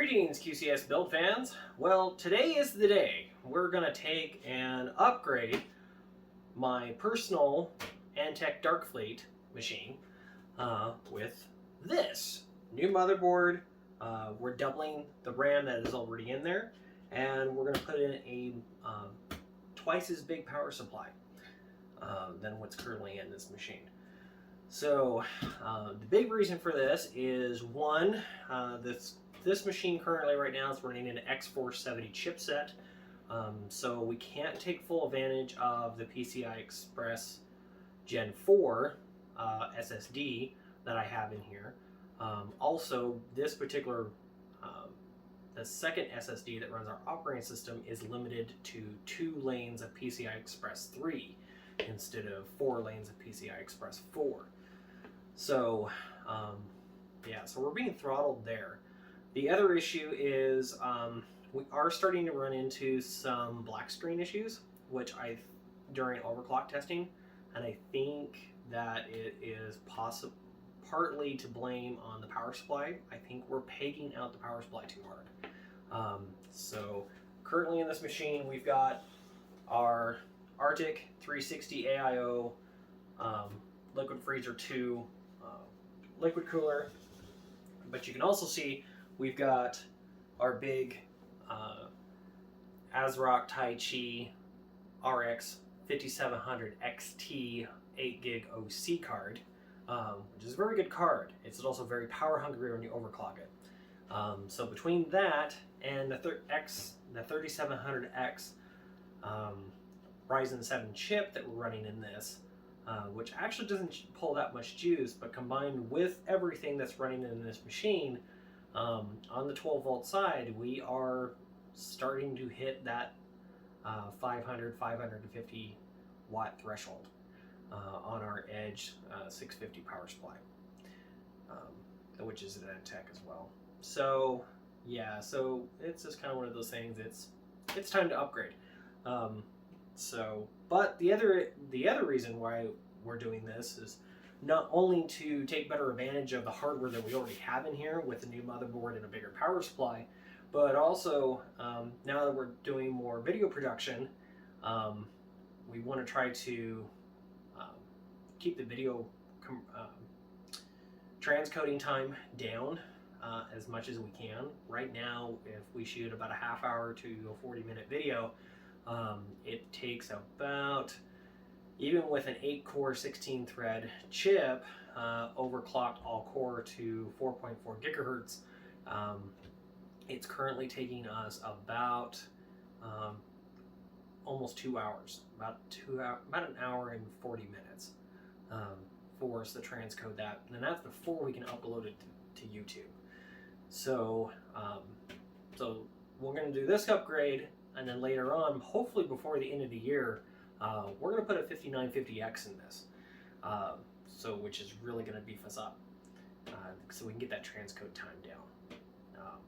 Greetings, QCS build fans. Well, today is the day. We're going to take and upgrade my personal Antec Dark Fleet machine with this new motherboard. We're doubling the RAM that is already in there, and we're going to put in a twice as big power supply than what's currently in this machine. So the big reason for this is one, this machine currently right now is running an X470 chipset, so we can't take full advantage of the PCI Express Gen 4 SSD that I have in here. Also, this particular, the second SSD that runs our operating system is limited to 2 lanes of PCI Express 3 instead of 4 lanes of PCI Express 4. So, yeah, so we're being throttled there. The other issue is we are starting to run into some black screen issues, which during overclock testing, and I think that it is partly to blame on the power supply. I think we're pegging out the power supply too hard. So currently in this machine, we've got our Antec 360 AIO Liquid Freezer 2 liquid cooler, but you can also see we've got our big AsRock Taichi RX 5700 XT 8GB OC card, which is a very good card. It's also very power hungry when you overclock it. So between that and the 3700X Ryzen 7 chip that we're running in this, which actually doesn't pull that much juice, but combined with everything that's running in this machine, on the 12 volt side, we are starting to hit that 550 watt threshold on our Edge 650 power supply, which is an Antec as well. So yeah, so it's just kind of one of those things. It's time to upgrade. But the other reason why we're doing this is not only to take better advantage of the hardware that we already have in here with a new motherboard and a bigger power supply, but also now that we're doing more video production, we want to try to keep the video transcoding time down as much as we can. Right now, if we shoot about a half hour to a 40-minute video, it takes about, even with an 8-core 16-thread chip, overclocked all-core to 4.4 gigahertz, it's currently taking us about almost 2 hours, about an hour and 40 minutes for us to transcode that, and that's before we can upload it to YouTube. So, so we're going to do this upgrade, and then later on, hopefully before the end of the year, we're going to put a 5950X in this, which is really going to beef us up, so we can get that transcode time down.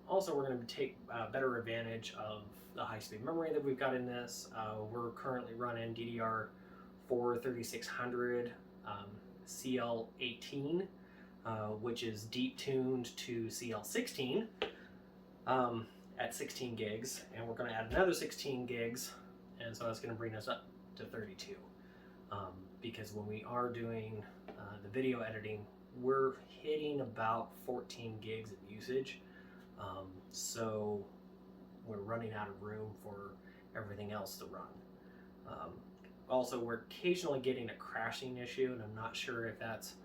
Also, we're going to take better advantage of the high-speed memory that we've got in this. We're currently running DDR4 3600 CL18, which is deep tuned to CL16 at 16 gigs, and we're going to add another 16 gigs, and so that's going to bring us up to 32. Because when we are doing the video editing, we're hitting about 14 gigs of usage, so we're running out of room for everything else to run. Also, we're occasionally getting a crashing issue, and I'm not sure if that's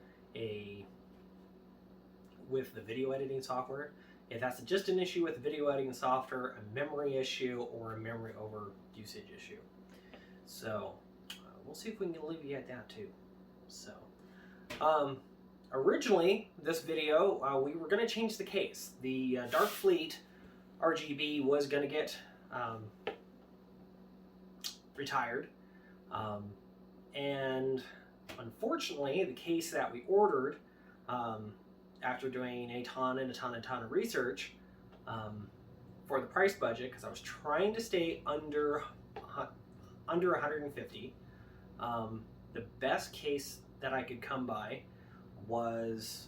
with the video editing software. If that's just an issue with the video editing software, a memory issue, or a memory over usage issue. So we'll see if we can alleviate that too. So originally this video, we were going to change the case. The Dark Fleet RGB was going to get retired, and unfortunately the case that we ordered, after doing a ton of research for the price budget, because I was trying to stay under 150, the best case that I could come by was,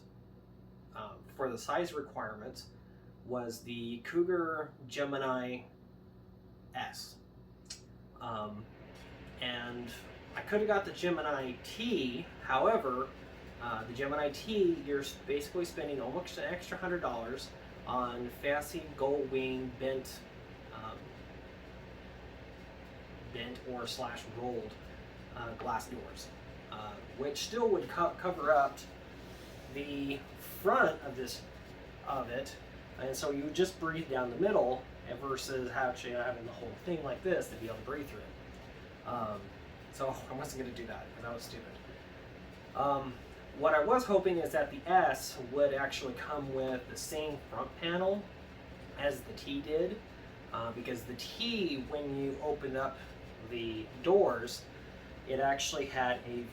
for the size requirements, was the Cougar Gemini S. And I could have got the Gemini T. However, the Gemini T, you're basically spending almost an extra $100 on fancy gold wing bent or slash rolled glass doors, which still would cover up the front of it, and so you would just breathe down the middle, versus actually having the whole thing like this to be able to breathe through it. So I wasn't going to do that because that was stupid. What I was hoping is that the S would actually come with the same front panel as the T did, because the T, when you open up the doors, it actually had a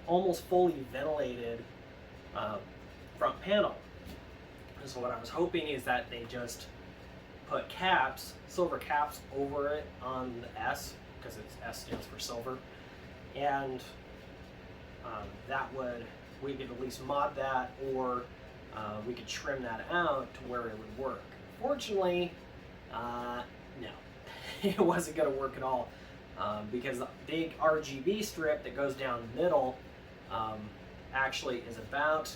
almost fully ventilated front panel. And so what I was hoping is that they just put caps, silver caps, over it on the S, because it's S stands for silver, and that would, we could at least mod that, or we could trim that out to where it would work. Fortunately, no, it wasn't going to work at all, because the big RGB strip that goes down the middle actually is about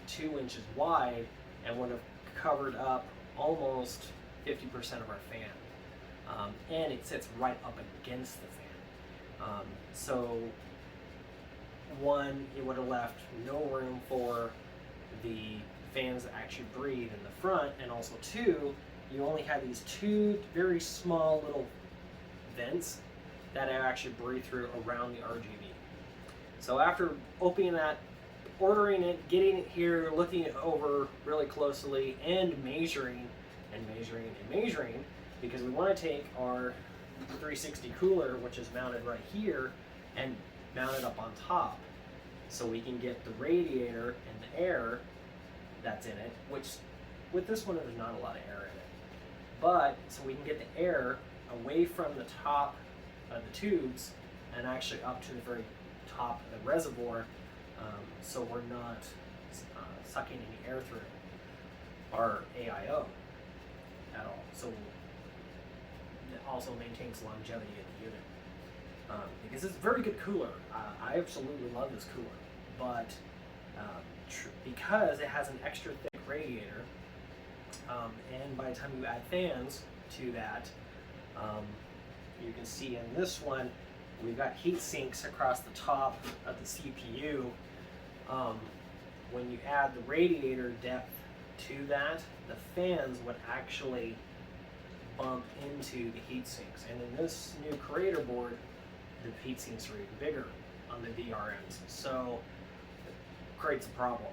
2 inches wide and would have covered up almost 50% of our fan, and it sits right up against the fan. So one, it would have left no room for the fans that actually breathe in the front, and also two, you only had these two very small little vents that actually breathe through around the RGB. So after opening that, ordering it, getting it here, looking it over really closely, and measuring and measuring and measuring, because we want to take our 360 cooler, which is mounted right here, and mount it up on top, so we can get the radiator and the air that's in it, which with this one there's not a lot of air in it, but so we can get the air away from the top of the tubes and actually up to the very top of the reservoir, so we're not sucking any air through our AIO at all. So it also maintains longevity in the unit, because it's a very good cooler. I absolutely love this cooler, but because it has an extra thick radiator, and by the time you add fans to that, you can see in this one we've got heat sinks across the top of the CPU. When you add the radiator depth to that, the fans would actually bump into the heat sinks, and in this new Creator board, the heat sinks are even bigger on the VRMs, so it creates a problem.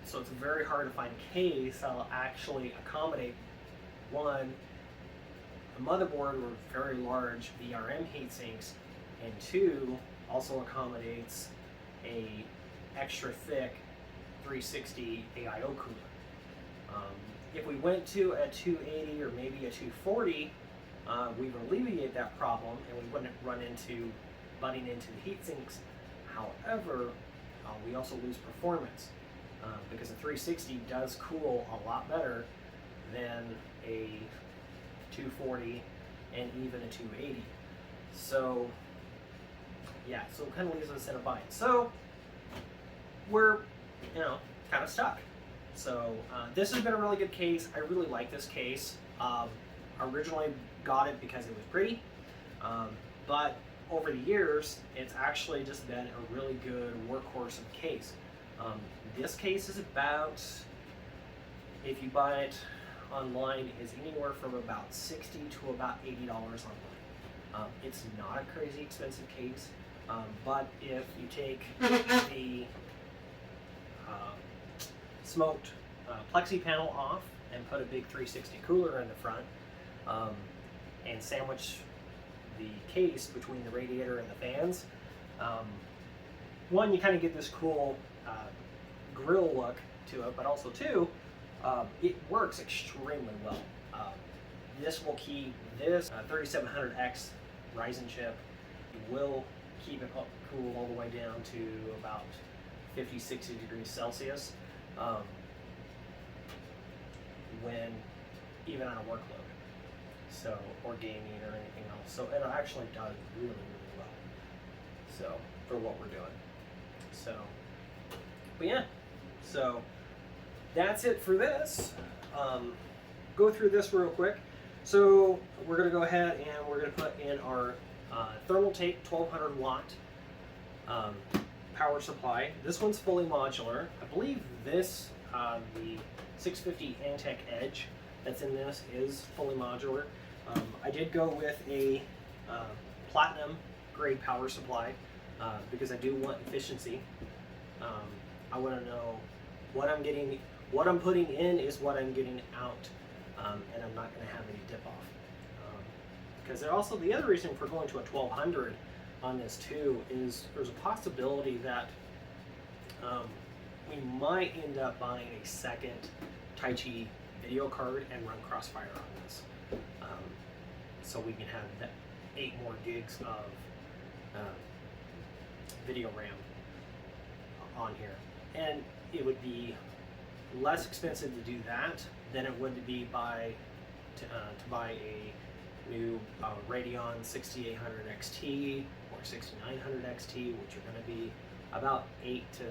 So it's very hard to find a case that'll actually accommodate, one, a motherboard with very large VRM heat sinks, and two, also accommodates a extra thick 360 AIO cooler. If we went to a 280 or maybe a 240, we would alleviate that problem and we wouldn't run into butting into the heat sinks. However, we also lose performance, because a 360 does cool a lot better than a 240 and even a 280. So yeah, so it kind of leaves us in a bind. So we're, kind of stuck. So this has been a really good case. I really like this case. I originally got it because it was pretty, but over the years, it's actually just been a really good workhorse of case. This case is about, if you buy it online, is anywhere from about $60 to about $80 online. It's not a crazy expensive case, but if you take the smoked plexi panel off and put a big 360 cooler in the front, and sandwich the case between the radiator and the fans, one, you kind of get this cool grill look to it, but also two, it works extremely well. This will keep this 3700X Ryzen chip, will keep it cool all the way down to about 50-60 degrees Celsius. when even on a workload, so, or gaming or anything else. So it actually does really, really well. So for what we're doing. So, but yeah, so that's it for this. Go through this real quick. So we're going to go ahead and we're going to put in our Thermaltake 1200 watt power supply. This one's fully modular. I believe this, the 650 Antec Edge that's in this is fully modular. I did go with a platinum grade power supply because I do want efficiency. I want to know what I'm getting, what I'm putting in is what I'm getting out, and I'm not going to have any dip off. Because also the other reason for going to a 1200 on this too is there's a possibility that we might end up buying a second Taichi video card and run Crossfire on this, so we can have that 8 more gigs of video RAM on here, and it would be less expensive to do that than it would be to buy a new Radeon 6800 XT or 6900 XT, which are going to be about $800 to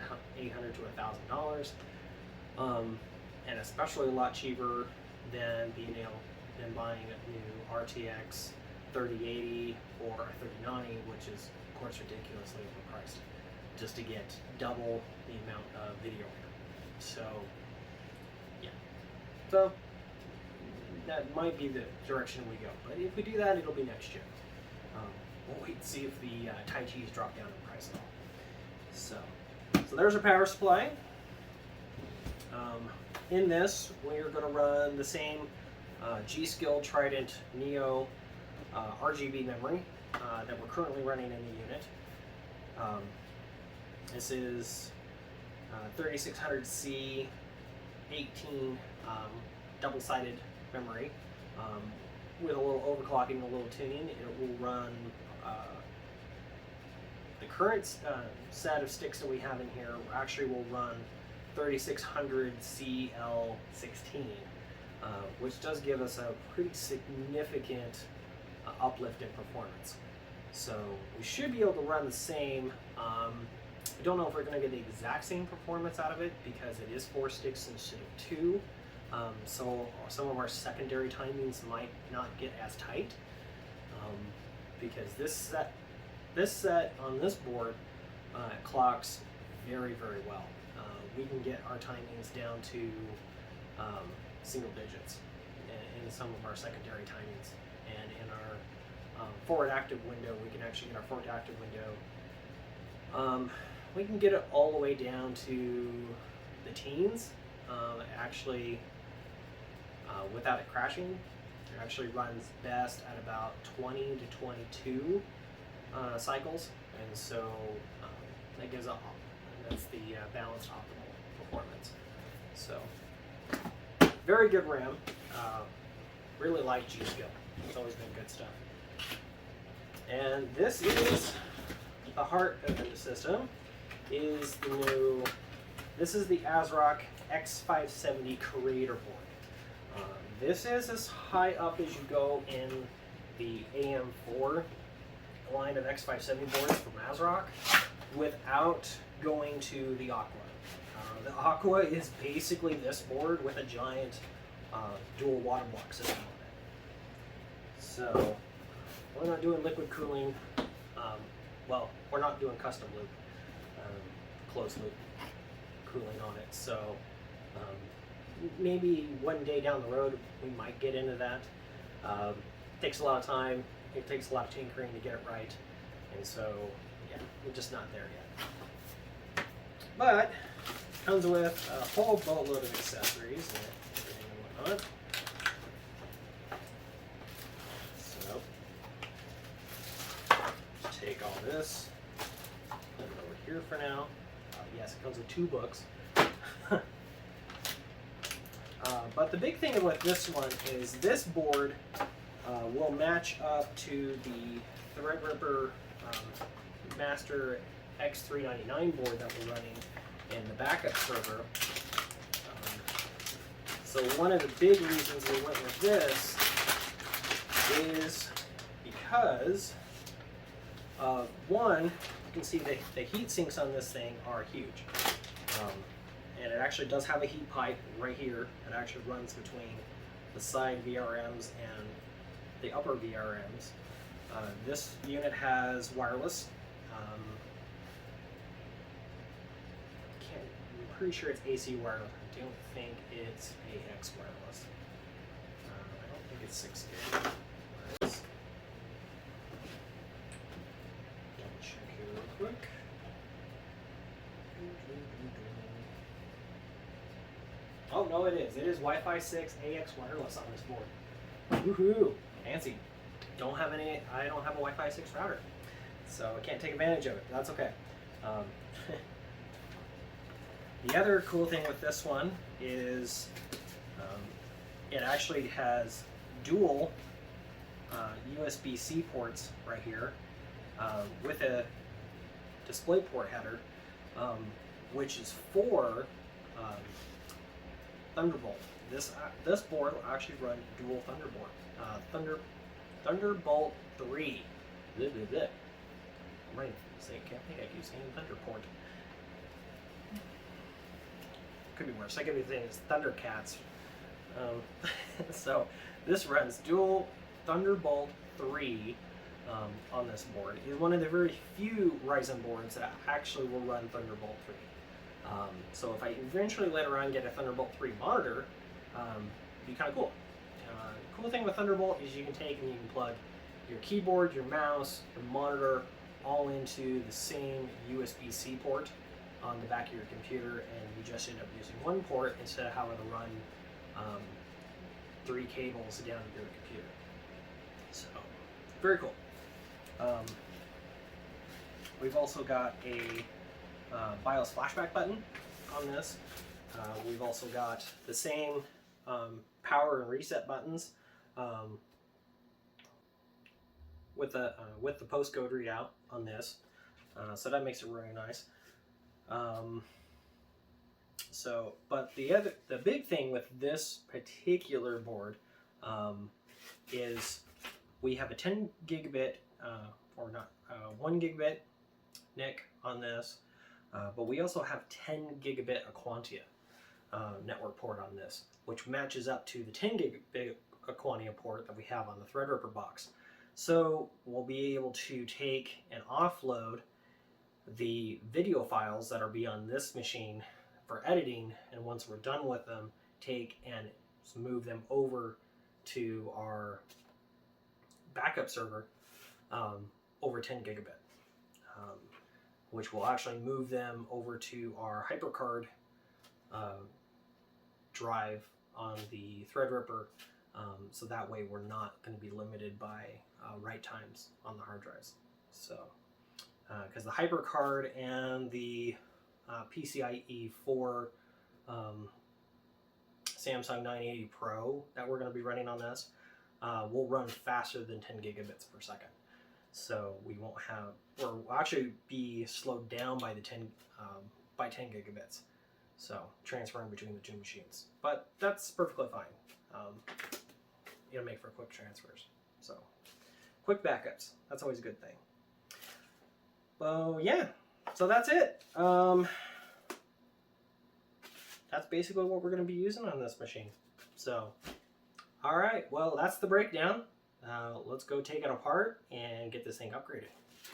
$1,000, and especially a lot cheaper than buying a new RTX 3080 or 3090, which is of course ridiculously overpriced, just to get double the amount of video RAM. So yeah, so that might be the direction we go. But if we do that, it'll be next year. We'll wait and see if the Taichis drop down in price at all. So there's our power supply. In this, we're going to run the same G.skill Trident Neo RGB memory that we're currently running in the unit. This is 3600C 18 double-sided memory with a little overclocking and a little tuning. It will run the current set of sticks that we have in here actually will run 3600 CL16, which does give us a pretty significant uplift in performance. So we should be able to run the same. I don't know if we're going to get the exact same performance out of it because it is 4 sticks instead of 2. So some of our secondary timings might not get as tight because this set on this board clocks very, very well. We can get our timings down to single digits in some of our secondary timings, and in our forward active window, we can actually get our forward active window. We can get it all the way down to the teens. Actually, without it crashing, it actually runs best at about 20 to 22 cycles, and so that gives up. That's the balanced optimal performance. So very good RAM. Really like G.skill. It's always been good stuff. And this is the heart of the system. Is the new. This is the AsRock X570 Creator board. This is as high up as you go in the AM4 line of X570 boards from AsRock without going to the Aqua. The Aqua is basically this board with a giant dual water block system on it. So we're not doing liquid cooling. Well, we're not doing custom loop, closed loop cooling on it. So maybe one day down the road we might get into that. It takes a lot of time. It takes a lot of tinkering to get it right, and so yeah, we're just not there yet. But it comes with a whole boatload of accessories and everything and whatnot. So just take all this, put it over here for now. Yes, it comes with 2 books. But the big thing with this one is this board will match up to the Threadripper Master X399 board that we're running in the backup server. So one of the big reasons we went with this is because one, you can see the heat sinks on this thing are huge. And it actually does have a heat pipe right here. It actually runs between the side VRMs and the upper VRMs. This unit has wireless. I'm pretty sure it's AC wireless. I don't think it's AX wireless. I don't think it's 6 gig. Let's double check here real quick. Oh no, it is. It is Wi-Fi 6 AX wireless on this board. Woohoo! Fancy. I don't have a Wi-Fi 6 router, so I can't take advantage of it. That's okay. The other cool thing with this one is it actually has dual USB-C ports right here with a DisplayPort header, which is for Thunderbolt. This board will actually run dual Thunderbolt 3. Blah, blah, blah. Right, can't think I keep saying Thunderport. Could be worse. I could be thinking it's Thundercats. So this runs dual Thunderbolt 3 on this board. It's one of the very few Ryzen boards that actually will run Thunderbolt 3. So if I eventually later on get a Thunderbolt 3 monitor, it'd be kind of cool. The cool thing with Thunderbolt is you can take and you can plug your keyboard, your mouse, your monitor all into the same USB-C port on the back of your computer, and you just end up using one port instead of having to run 3 cables down to your computer. So, very cool. We've also got a BIOS flashback button on this. We've also got the same power and reset buttons with the postcode readout on this, so that makes it really nice. But the big thing with this particular board is we have a 10 gigabit 1 gigabit NIC on this, but we also have 10 gigabit Aquantia network port on this, which matches up to the 10 gigabit Aquantia port that we have on the Threadripper box. So we'll be able to take and offload the video files that are beyond this machine for editing, and once we're done with them, take and move them over to our backup server over 10 gigabit, which will actually move them over to our HyperCard drive on the Threadripper, so that way we're not going to be limited by write times on the hard drives. So because the HyperCard and the PCIe 4 Samsung 980 Pro that we're going to be running on this will run faster than 10 gigabits per second. So we won't have, or we'll actually be slowed down by the 10 gigabits. So transferring between the two machines, but that's perfectly fine. It'll make for quick transfers. So quick backups, that's always a good thing. Well, yeah, so that's it. That's basically what we're going to be using on this machine. So, all right, well, that's the breakdown. Let's go take it apart and get this thing upgraded.